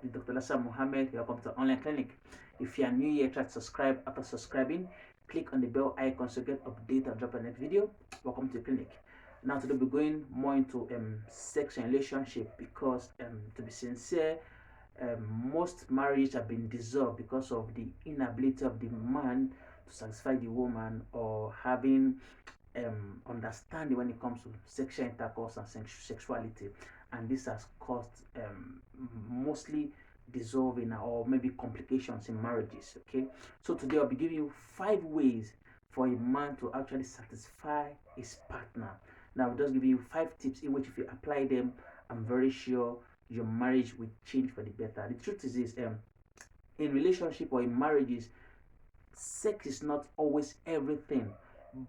Dr. Lassa Mohammed. Welcome to Online Clinic. If you are new here, try to subscribe. After subscribing, click on the bell icon so get update and drop the next video. Welcome to the clinic. Now today we're going more into sex and relationship because to be sincere, most marriages have been dissolved because of the inability of the man to satisfy the woman or having understanding when it comes to sexual intercourse and sexuality, and this has caused mostly dissolving or maybe complications in marriages. Okay, so today I'll be giving you 5 ways for a man to actually satisfy his partner. Now I'm just giving you 5 tips in which if you apply them, I'm very sure your marriage will change for the better. The truth is this, in relationship or in marriages, sex is not always everything,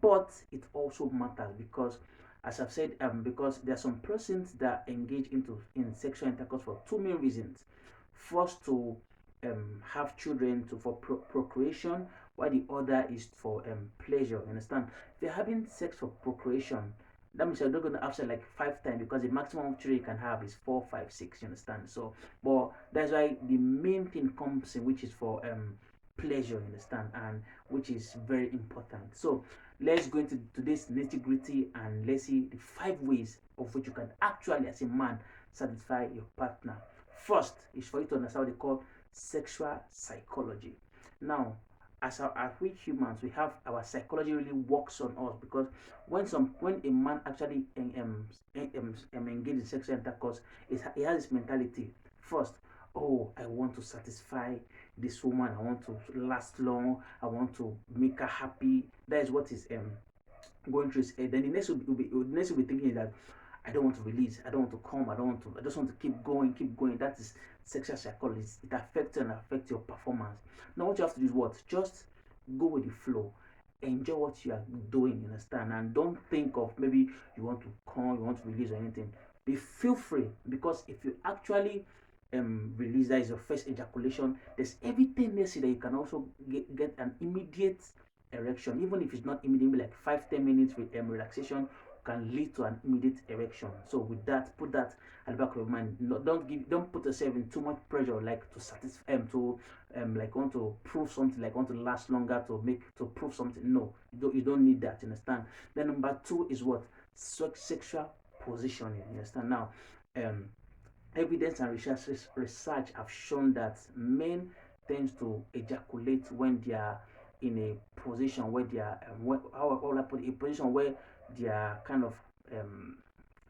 but it also matters because, as I've said, because there are some persons that engage into in sexual intercourse for two main reasons. First, to have children to for procreation, while the other is for pleasure. You understand? If you're having sex for procreation, that means you're not going to have sex like 5 times because the maximum children you can have is 4, 5, 6. You understand? So, but that's why the main thing comes in, which is for pleasure, you understand, and which is very important. So let's go into today's nitty gritty and let's see the 5 ways of which you can actually, as a man, satisfy your partner. First is for you to understand what they call sexual psychology. Now, as we humans, we have our psychology really works on us because when a man actually engage in sexual intercourse, he has this mentality. First, oh, I want to satisfy this woman, I want to last long, I want to make her happy. That is what is going through his head. Then the next will be thinking that I don't want to release, I don't want to come, I just want to keep going, keep going. That is sexual psychology. It affects you and affects your performance. Now what you have to do is what? Just go with the flow. Enjoy what you are doing, you understand? And don't think of maybe you want to come, you want to release or anything. Be feel free, because if you actually release, that is your first ejaculation, there's every tendency that you can also get an immediate erection, even if it's not immediately, like 5-10 minutes with relaxation can lead to an immediate erection. So with that, put that at the back of your mind. No, don't put yourself in too much pressure, like to satisfy to like want to prove something, like want to last longer, to prove something. No, you don't need that. You understand? Then number two is what? Sexual positioning. You understand? Now, um evidence and research have shown that men tend to ejaculate when they are in a position where they are how I put it, a position where they are kind of um,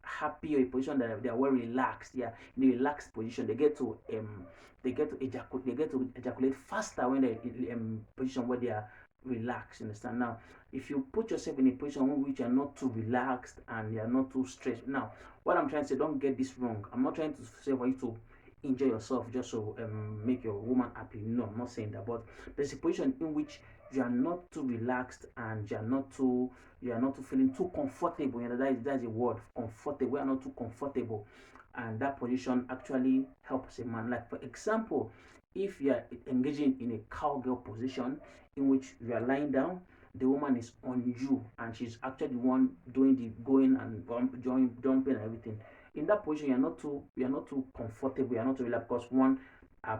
happy, or a position that they are well relaxed. They are in a relaxed position. They get to ejaculate faster when they're in position where they are relaxed. You understand? Now, if you put yourself in a position in which you are not too relaxed and you are not too stressed. Now, what I'm trying to say, don't get this wrong. I'm not trying to say for you to enjoy yourself just so make your woman happy. No, I'm not saying that. But there's a position in which you are not too relaxed and you are not too feeling too comfortable. You know, that's a word, comfortable. You are not too comfortable, and that position actually helps a man. Like for example, if you are engaging in a cowgirl position in which you are lying down, the woman is on you and she's actually the one doing the going and jumping and everything. In that position, you're not too comfortable, you're not too relaxed because one,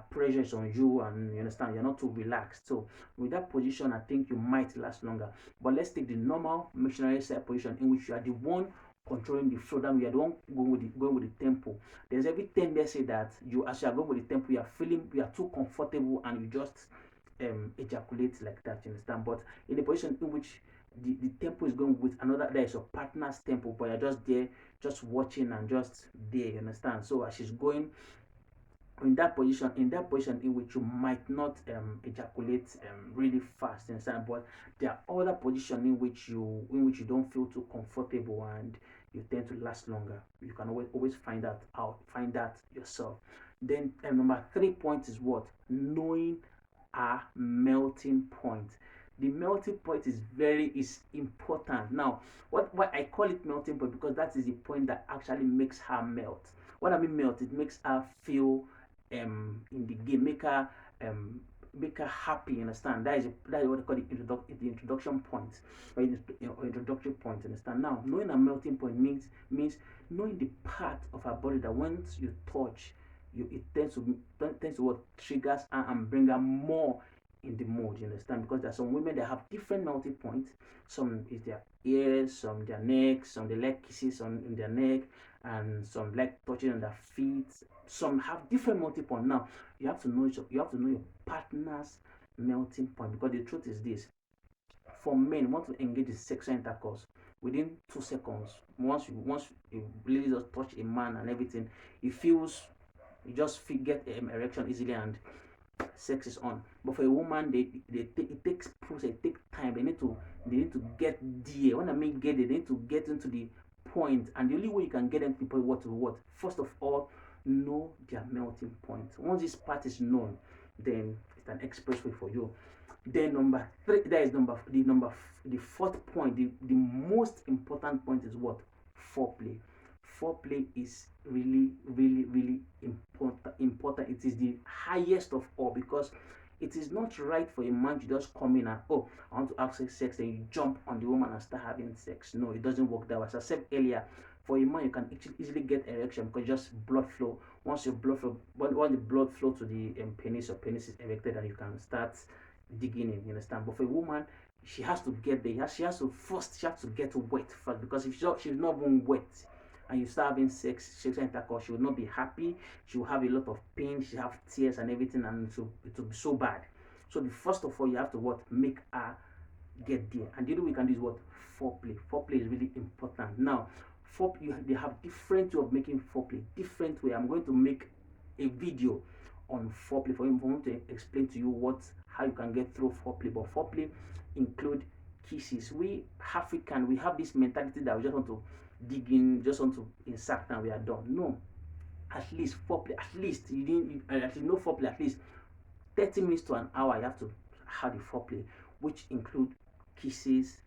pressure is on you, and you understand you're not too relaxed. So with that position, I think you might last longer. But let's take the normal missionary side position in which you are the one controlling the flow. That you are the one going with the tempo. There's every tendency that you, as you are going with the tempo, you are too comfortable and you just ejaculate like that. You understand? But in a position in which the tempo is going with another, there is your partner's tempo, but you're just there, just watching and just there. You understand? So as she's going in that position in which you might not ejaculate really fast, you understand, but there are other positions in which you don't feel too comfortable and you tend to last longer. You can always find that yourself. Then number 3 point is what? Knowing a melting point. The melting point is important. Now, why I call it melting point, because that is the point that actually makes her melt. What I mean melt, it makes her feel in the game, make her happy. You understand? That is what they call the introduction point, or introductory point. Understand? Now, knowing a melting point means knowing the part of her body that once you touch, it tends to what triggers her and bring her more in the mood, you understand? Because there are some women that have different melting points. Some is their ears, some their neck, some they like kisses on in their neck, and some like touching on their feet. Some have different melting point. Now you have to know your partner's melting point, because the truth is this: for men, want to engage in sexual intercourse within 2 seconds. Once you really just touch a man and everything, he feels you just feel get erection easily and sex is on. But for a woman, it takes process, it takes time. They need to get there. When I mean get there, they need to get into the point, and the only way you can get them to the point, what? First of all, know their melting point. Once this part is known, then it's an expressway for you. Then number three, that is the fourth point, the most important point is what? Foreplay. Foreplay is really, really, really important. It is the highest of all, because it is not right for a man to just come in and, oh, I want to have sex, then you jump on the woman and start having sex. No, it doesn't work that way. As I said earlier, for a man, you can easily get erection because just blood flow. Once the blood flow to the penis, or penis is erected, and you can start digging in, you understand? But for a woman, she has to get there. She has to get wet first, because if she's not even wet and you start having sexual intercourse, she will not be happy. She will have a lot of pain. She have tears and everything, and it will be so bad. So the first of all, you have to what? Make her get there. And the other way we can do is what? Foreplay. Foreplay is really important. Now, they have different way of making foreplay. Different way. I'm going to make a video on foreplay for him to explain to you how you can get through foreplay. But foreplay include kisses. We African, we have this mentality that we just want to dig in, just want to insert and we are done. No, at least foreplay. At least you didn't. At least no foreplay. At least 30 minutes to an hour. You have to have the foreplay, which include kisses,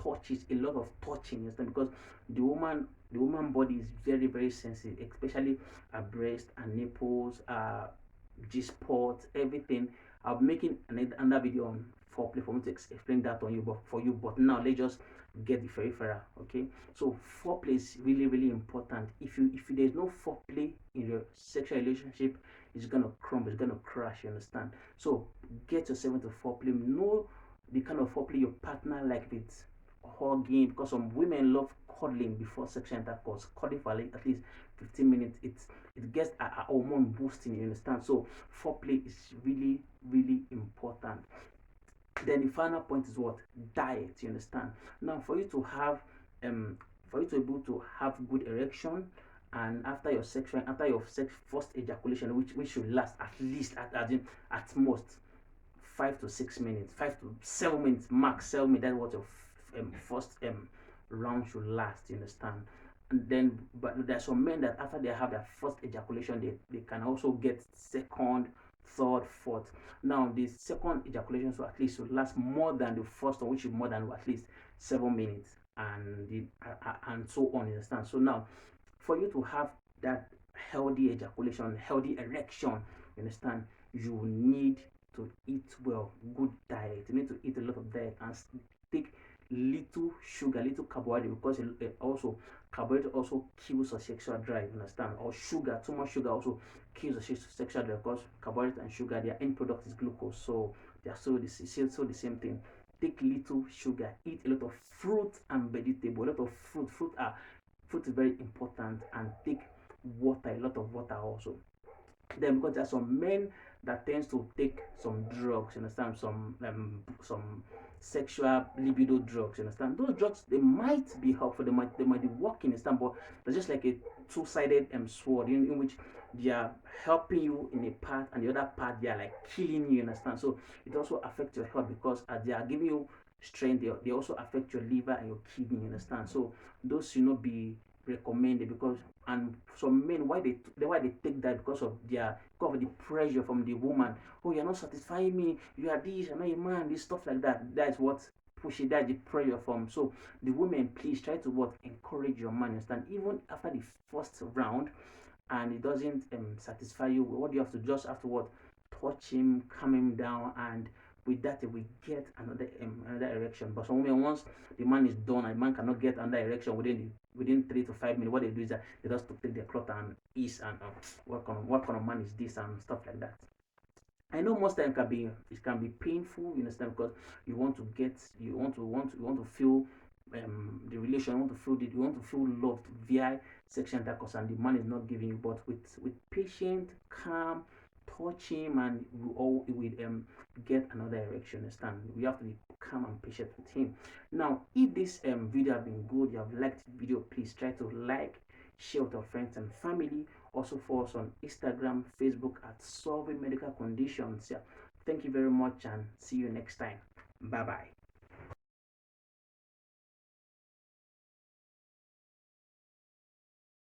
touches, a lot of touching. You understand? Because the woman body is very, very sensitive, especially her breast and nipples, G spot, everything. I'll be making another video on foreplay for me to explain that on you, but now let's just get the peripheral. Okay, so foreplay is really, really important. If there's no foreplay in your sexual relationship, it's gonna crumble, it's gonna crash. You understand? So get yourself into foreplay. Know the kind of foreplay your partner like with hugging, because some women love cuddling before sexual intercourse. Cuddling for at least 15 minutes. It gets a hormone boosting. You understand? So foreplay is really, really important. Then the final point is what? Diet. You understand? Now, for you to be able to have good erection, and after your first ejaculation, which should last at least at most 5 to 6 minutes, 5 to 7 minutes max. 7 minutes. That's what your first round should last. You understand? And then, but there are some men that after they have their first ejaculation, they can also get second, third, fourth. Now, the second ejaculation should last more than the first one, which is more than at least 7 minutes, and so on. You understand? So now, for you to have that healthy ejaculation, healthy erection, you understand, you need to eat well, good diet. You need to eat a lot of diet and take little sugar, little carbohydrate, because also carbohydrate also kills the sexual drive. You understand? Or sugar, too much sugar also kills the sexual drive, because carbohydrate and sugar, their end product is glucose, so they are so the same thing. Take little sugar, eat a lot of fruit and vegetable, a lot of fruit is very important, and take water, a lot of water also. Then, because there are some men that tends to take some drugs, you understand, some sexual libido drugs, you understand. Those drugs, they might be helpful, they might be working, you understand, but they're just like a two-sided sword, in which they are helping you in a part, and the other part they are like killing you, you understand. So it also affects your health, because as they are giving you strength, they also affect your liver and your kidney, you understand. So those should not be recommended, because, and some men, why they take that, because of the pressure from the woman. Oh, you're not satisfying me, you are this, you're not a man, this stuff like that. That's what push it, that's the pressure from. So the women, please try to what? Encourage your man, understand. Even after the first round and it doesn't satisfy you, what do you have to just what? Touch him, calm him down, and with that we get another erection. But some women, once the man is done and the man cannot get another erection within 3 to 5 minutes, what they do is that they just take their cloth and ease and what kind of man is this and stuff like that. I know most time it can be painful, you understand, because you want to get you want to feel the relation, you want to feel loved via sexual intercourse, and the man is not giving you. But with patient, calm, touch him, and we get another erection. Understand? We have to be calm and patient with him. Now, if this video have been good, you have liked the video, please try to like, share with your friends and family. Also follow us on Instagram, Facebook at Solving Medical Conditions. Yeah. Thank you very much and see you next time. Bye bye.